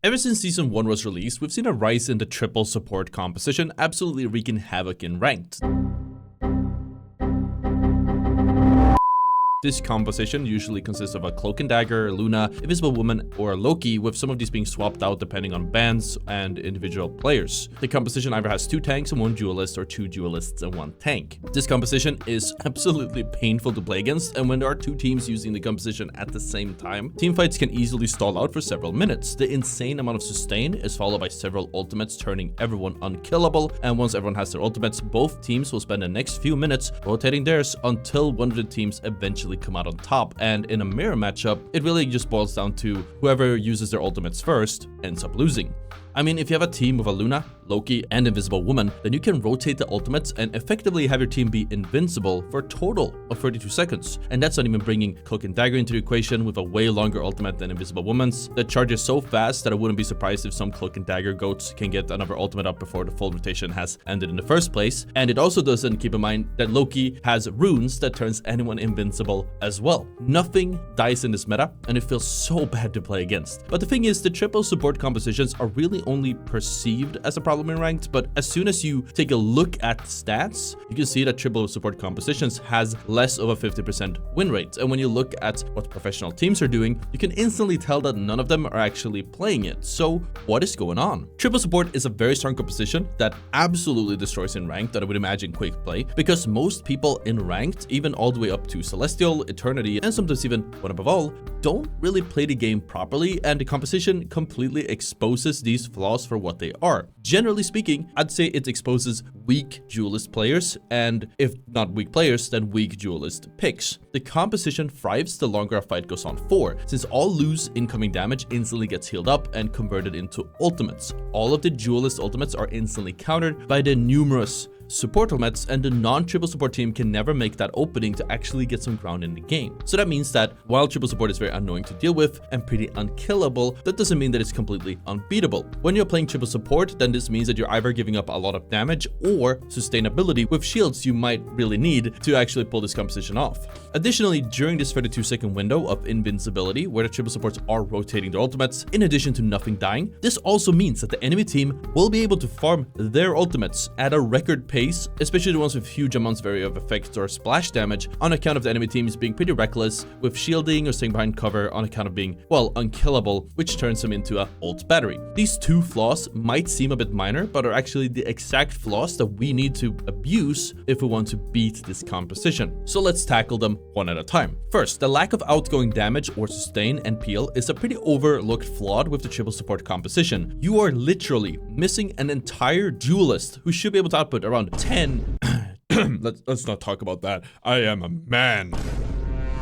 Ever since Season 1 was released, we've seen a rise in the triple support composition, absolutely wreaking havoc in ranked. This composition usually consists of a Cloak and Dagger, Luna, Invisible Woman, or Loki, with some of these being swapped out depending on bans and individual players. The composition either has 2 tanks and 1 duelist, or 2 duelists and 1 tank. This composition is absolutely painful to play against, and when there are 2 teams using the composition at the same time, teamfights can easily stall out for several minutes. The insane amount of sustain is followed by several ultimates, turning everyone unkillable, and once everyone has their ultimates, both teams will spend the next few minutes rotating theirs until one of the teams eventually come out on top. And in a mirror matchup, it really just boils down to whoever uses their ultimates first ends up losing. I mean, if you have a team with a Luna, Loki, and Invisible Woman, then you can rotate the ultimates and effectively have your team be invincible for a total of 32 seconds. And that's not even bringing Cloak and Dagger into the equation with a way longer ultimate than Invisible Woman's. The charge is so fast that I wouldn't be surprised if some Cloak and Dagger goats can get another ultimate up before the full rotation has ended in the first place. And it also doesn't keep in mind that Loki has runes that turns anyone invincible as well. Nothing dies in this meta, and it feels so bad to play against. But the thing is, the triple support compositions are really only perceived as a problem in ranked, but as soon as you take a look at stats, you can see that triple support compositions has less of a 50% win rate. And when you look at what professional teams are doing, you can instantly tell that none of them are actually playing it. So what is going on? Triple support is a very strong composition that absolutely destroys in ranked, that I would imagine quick play, because most people in ranked, even all the way up to Celestial, Eternity, and sometimes even one above all, don't really play the game properly, and the composition completely exposes these flaws for what they are. Generally speaking, I'd say it exposes weak duelist players, and if not weak players, then weak duelist picks. The composition thrives the longer a fight goes on for, since all loose incoming damage instantly gets healed up and converted into ultimates. All of the duelist ultimates are instantly countered by the numerous support ultimates, and the non-triple support team can never make that opening to actually get some ground in the game. So that means that while triple support is very annoying to deal with and pretty unkillable, that doesn't mean that it's completely unbeatable. When you're playing triple support, then this means that you're either giving up a lot of damage or sustainability with shields you might really need to actually pull this composition off. Additionally, during this 32-second window of invincibility, where the triple supports are rotating their ultimates, in addition to nothing dying, this also means that the enemy team will be able to farm their ultimates at a record pace, especially the ones with huge amounts of effects or splash damage, on account of the enemy teams being pretty reckless with shielding or staying behind cover on account of being, well, unkillable, which turns them into a ult battery. These 2 flaws might seem a bit minor, but are actually the exact flaws that we need to abuse if we want to beat this composition. So let's tackle them one at a time. First, the lack of outgoing damage or sustain and peel is a pretty overlooked flaw with the triple support composition. You are literally missing an entire duelist who should be able to output around 10 let's not talk about that. I am a man.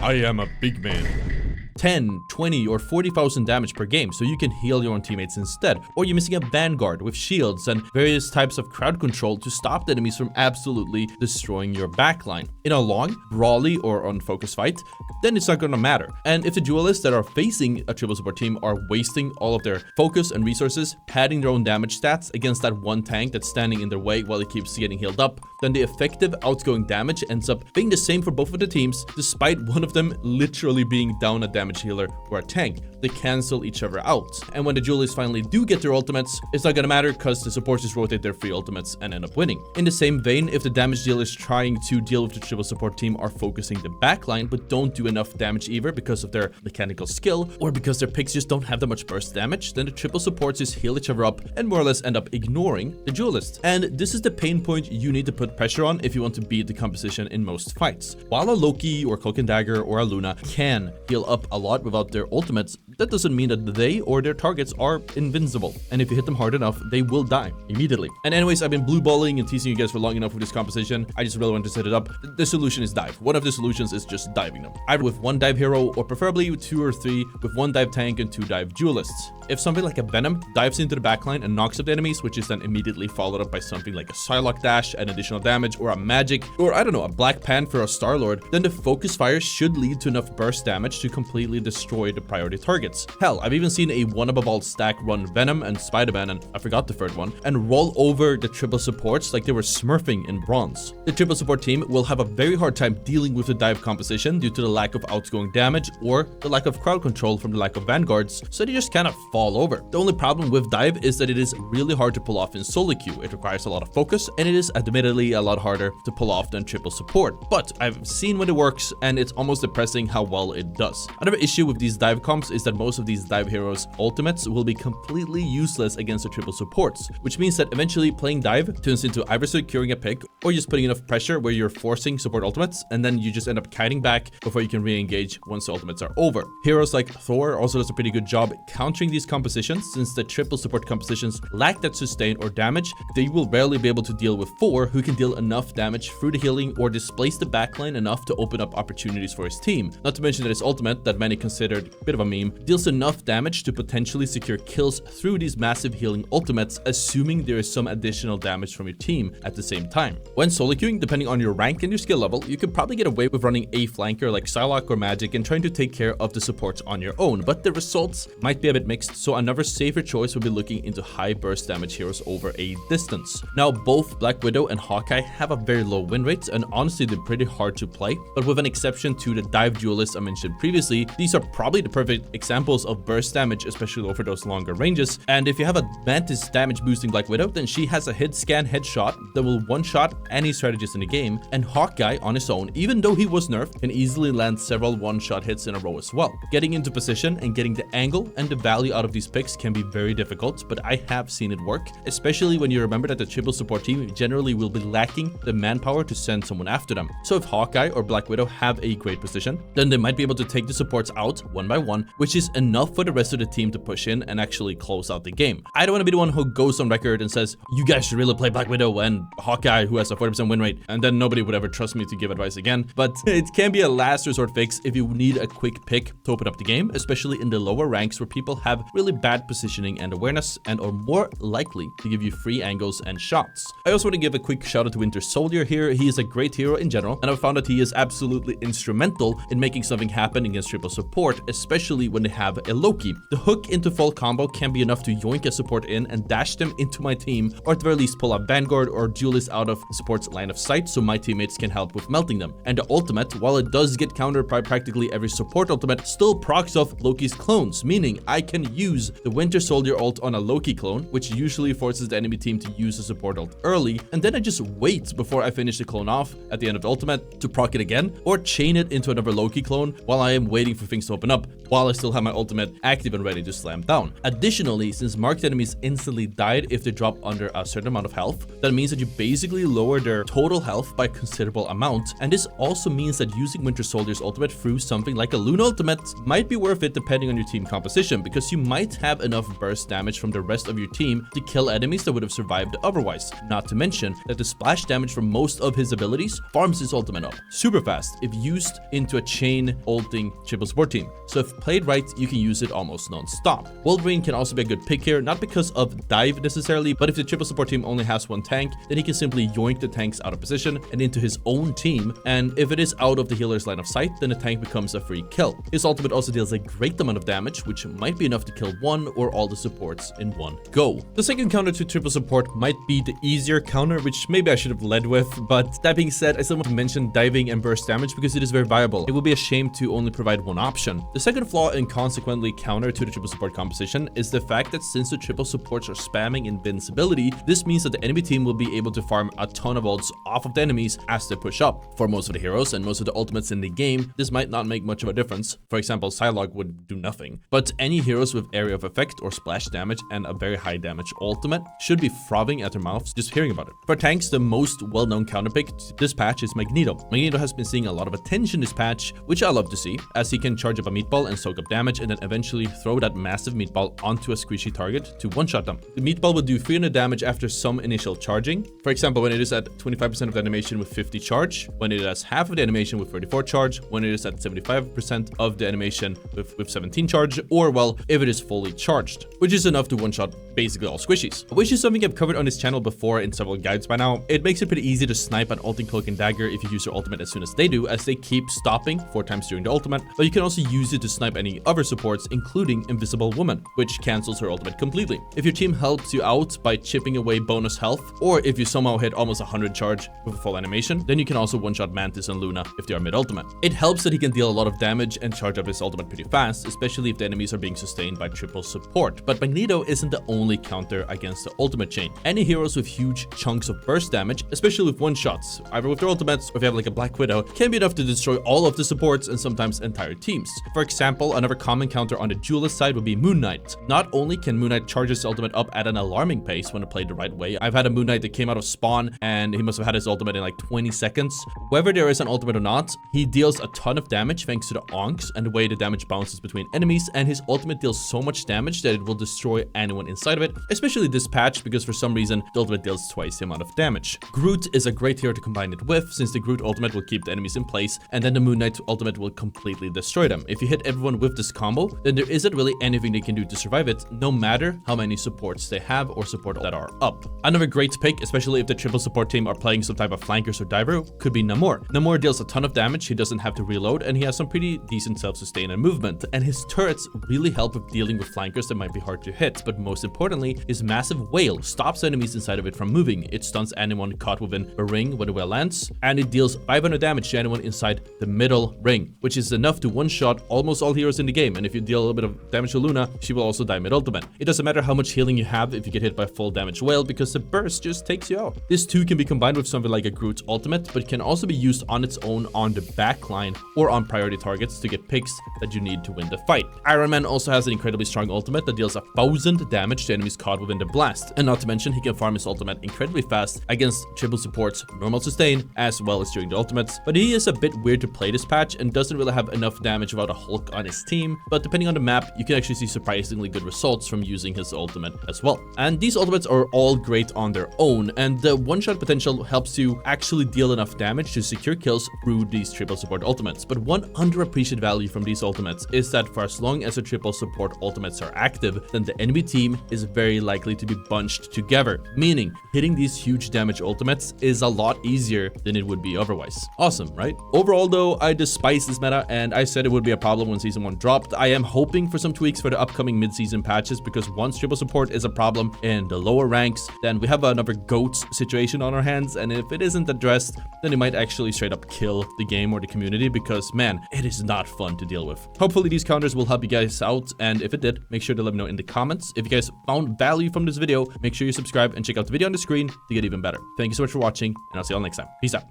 I am a big man. 10, 20, or 40,000 damage per game, so you can heal your own teammates instead. Or you're missing a vanguard with shields and various types of crowd control to stop the enemies from absolutely destroying your backline. In a long, brawly, or unfocused fight, then it's not gonna matter. And if the duelists that are facing a triple support team are wasting all of their focus and resources, padding their own damage stats against that one tank that's standing in their way while it keeps getting healed up, then the effective outgoing damage ends up being the same for both of the teams, despite one of them literally being down a damage healer or a tank. They cancel each other out. And when the duelists finally do get their ultimates, it's not gonna matter because the supports just rotate their free ultimates and end up winning. In the same vein, if the damage dealers trying to deal with the triple support team are focusing the backline but don't do enough damage either because of their mechanical skill or because their picks just don't have that much burst damage, then the triple supports just heal each other up and more or less end up ignoring the duelist. And this is the pain point you need to put pressure on if you want to beat the composition in most fights. While a Loki or Cloak and Dagger or a Luna can heal up a lot without their ultimates, that doesn't mean that they or their targets are invincible. And if you hit them hard enough, they will die immediately. And anyways, I've been blue balling and teasing you guys for long enough with this composition. I just really want to set it up. The solution is dive. One of the solutions is just diving them, either with 1 dive hero or preferably 2 or 3 with 1 dive tank and 2 dive duelists. If something like a Venom dives into the backline and knocks up the enemies, which is then immediately followed up by something like a Psylocke dash and additional damage, or a magic, or I don't know, a Black Panther or Star-Lord, then the focus fire should lead to enough burst damage to completely destroy the priority target. targets. Hell, I've even seen a 1 above all stack run Venom and Spider-Man, and I forgot the third one, and roll over the triple supports like they were smurfing in bronze. The triple support team will have a very hard time dealing with the dive composition due to the lack of outgoing damage or the lack of crowd control from the lack of vanguards, so they just kind of fall over. The only problem with dive is that it is really hard to pull off in solo queue. It requires a lot of focus, and it is admittedly a lot harder to pull off than triple support, but I've seen when it works, and it's almost depressing how well it does. Another issue with these dive comps is that most of these dive heroes' ultimates will be completely useless against the triple supports, which means that eventually playing dive turns into either securing a pick or just putting enough pressure where you're forcing support ultimates, and then you just end up kiting back before you can re-engage once the ultimates are over. Heroes like Thor also does a pretty good job countering these compositions, since the triple support compositions lack that sustain or damage. They will rarely be able to deal with 4 who can deal enough damage through the healing or displace the backline enough to open up opportunities for his team. Not to mention that his ultimate, that many considered a bit of a meme, deals enough damage to potentially secure kills through these massive healing ultimates, assuming there is some additional damage from your team at the same time. When solo queuing, depending on your rank and your skill level, you could probably get away with running a flanker like Psylocke or Magic and trying to take care of the supports on your own, but the results might be a bit mixed, so another safer choice would be looking into high burst damage heroes over a distance. Now, both Black Widow and Hawkeye have a very low win rates, and honestly they're pretty hard to play, but with an exception to the dive duelists I mentioned previously, these are probably the perfect examples of burst damage, especially over those longer ranges. And if you have a Mantis damage boosting Black Widow, then she has a hit scan headshot that will one-shot any strategist in the game, and Hawkeye on his own, even though he was nerfed, can easily land several one-shot hits in a row as well. Getting into position and getting the angle and the value out of these picks can be very difficult, but I have seen it work, especially when you remember that the triple support team generally will be lacking the manpower to send someone after them. So if Hawkeye or Black Widow have a great position, then they might be able to take the supports out one by one, which is enough for the rest of the team to push in and actually close out the game. I don't want to be the one who goes on record and says, you guys should really play Black Widow and Hawkeye, who has a 40% win rate, and then nobody would ever trust me to give advice again. But it can be a last resort fix if you need a quick pick to open up the game, especially in the lower ranks where people have really bad positioning and awareness and are more likely to give you free angles and shots. I also want to give a quick shout out to Winter Soldier here. He is a great hero in general, and I've found that he is absolutely instrumental in making something happen against triple support, especially when they have a Loki. The hook into full combo can be enough to yoink a support in and dash them into my team, or at the very least pull a Vanguard or Duelist out of the support's line of sight so my teammates can help with melting them. And the ultimate, while it does get countered by practically every support ultimate, still procs off Loki's clones, meaning I can use the Winter Soldier ult on a Loki clone, which usually forces the enemy team to use the support ult early, and then I just wait before I finish the clone off at the end of the ultimate to proc it again, or chain it into another Loki clone while I am waiting for things to open up, while I still have my ultimate active and ready to slam down. Additionally, since marked enemies instantly died if they drop under a certain amount of health, that means that you basically lower their total health by a considerable amount, and this also means that using Winter Soldier's ultimate through something like a Luna ultimate might be worth it depending on your team composition, because you might have enough burst damage from the rest of your team to kill enemies that would have survived otherwise. Not to mention that the splash damage from most of his abilities farms his ultimate up super fast if used into a chain ulting triple support team. So if played right, you can use it almost non-stop. Wolverine can also be a good pick here, not because of dive necessarily, but if the triple support team only has one tank, then he can simply yoink the tanks out of position and into his own team, and if it is out of the healer's line of sight, then the tank becomes a free kill. His ultimate also deals a great amount of damage, which might be enough to kill one or all the supports in one go. The second counter to triple support might be the easier counter, which maybe I should have led with, but that being said, I still want to mention diving and burst damage because it is very viable. It would be a shame to only provide one option. The second flaw and consequently counter to the triple support composition is the fact that since the triple supports are spamming invincibility, this means that the enemy team will be able to farm a ton of ults off of the enemies as they push up. For most of the heroes and most of the ultimates in the game, this might not make much of a difference. For example, Psylocke would do nothing. But any heroes with area of effect or splash damage and a very high damage ultimate should be frothing at their mouths just hearing about it. For tanks, the most well-known counterpick this patch is Magneto. Magneto has been seeing a lot of attention this patch, which I love to see, as he can charge up a meatball and soak up damage and then eventually throw that massive meatball onto a squishy target to one-shot them. The meatball will do 300 damage after some initial charging. For example, when it is at 25% of the animation with 50 charge, when it has half of the animation with 34 charge, when it is at 75% of the animation with 17 charge, or well, if it is fully charged, which is enough to one-shot basically all squishies, which is something I've covered on this channel before in several guides by now. It makes it pretty easy to snipe an ulting Cloak and Dagger if you use your ultimate as soon as they do, as they keep stopping 4 times during the ultimate, but you can also use it to snipe any other supports, including Invisible Woman, which cancels her ultimate completely. If your team helps you out by chipping away bonus health, or if you somehow hit almost 100 charge with a full animation, then you can also one-shot Mantis and Luna if they are mid-ultimate. It helps that he can deal a lot of damage and charge up his ultimate pretty fast, especially if the enemies are being sustained by triple support. But Magneto isn't the only counter against the ultimate chain. Any heroes with huge chunks of burst damage, especially with one-shots, either with their ultimates or if you have like a Black Widow, can be enough to destroy all of the supports and sometimes entire teams. For example, another common counter on the duelist side would be Moon Knight. Not only can Moon Knight charge his ultimate up at an alarming pace when played the right way. I've had a Moon Knight that came out of spawn and he must have had his ultimate in like 20 seconds. Whether there is an ultimate or not, he deals a ton of damage thanks to the onks and the way the damage bounces between enemies, and his ultimate deals so much damage that it will destroy anyone inside of it, especially this patch because for some reason the ultimate deals twice the amount of damage. Groot is a great hero to combine it with, since the Groot ultimate will keep the enemies in place and then the Moon Knight ultimate will completely destroy them. If you hit everyone with this combo, then there isn't really anything they can do to survive it, no matter how many supports they have or support that are up. Another great pick, especially if the triple support team are playing some type of flankers or diver, could be Namor. Namor deals a ton of damage, he doesn't have to reload, and he has some pretty decent self-sustain and movement, and his turrets really help with dealing with flankers that might be hard to hit, but most importantly, his massive whale stops enemies inside of it from moving. It stuns anyone caught within a ring when the whale lands, and it deals 500 damage to anyone inside the middle ring, which is enough to one-shot almost all heroes in the game, and if you deal a little bit of damage to Luna, she will also die mid-ultimate. It doesn't matter how much healing you have if you get hit by a full damage whale, because the burst just takes you out. This too can be combined with something like a Groot ultimate, but can also be used on its own on the back line or on priority targets to get picks that you need to win the fight. Iron Man also has an incredibly strong ultimate that deals 1,000 damage to enemies caught within the blast, and not to mention he can farm his ultimate incredibly fast against triple supports, normal sustain, as well as during the ultimates. But he is a bit weird to play this patch and doesn't really have enough damage without a Hulk on his team, but depending on the map, you can actually see surprisingly good results from using his ultimate as well. And these ultimates are all great on their own, and the one-shot potential helps you actually deal enough damage to secure kills through these triple support ultimates. But one underappreciated value from these ultimates is that for as long as the triple support ultimates are active, then the enemy team is very likely to be bunched together, meaning hitting these huge damage ultimates is a lot easier than it would be otherwise. Awesome, right? Overall though, I despise this meta, and I said it would be a problem when season 1 dropped. I am hoping for some tweaks for the upcoming mid-season patches, because once triple support is a problem in the lower ranks, then we have another GOATs situation on our hands, and if it isn't addressed, then it might actually straight up kill the game or the community, because man, it is not fun to deal with. Hopefully these counters will help you guys out, and if it did, make sure to let me know in the comments. If you guys found value from this video, make sure you subscribe and check out the video on the screen to get even better. Thank you so much for watching, and I'll see you all next time. Peace out.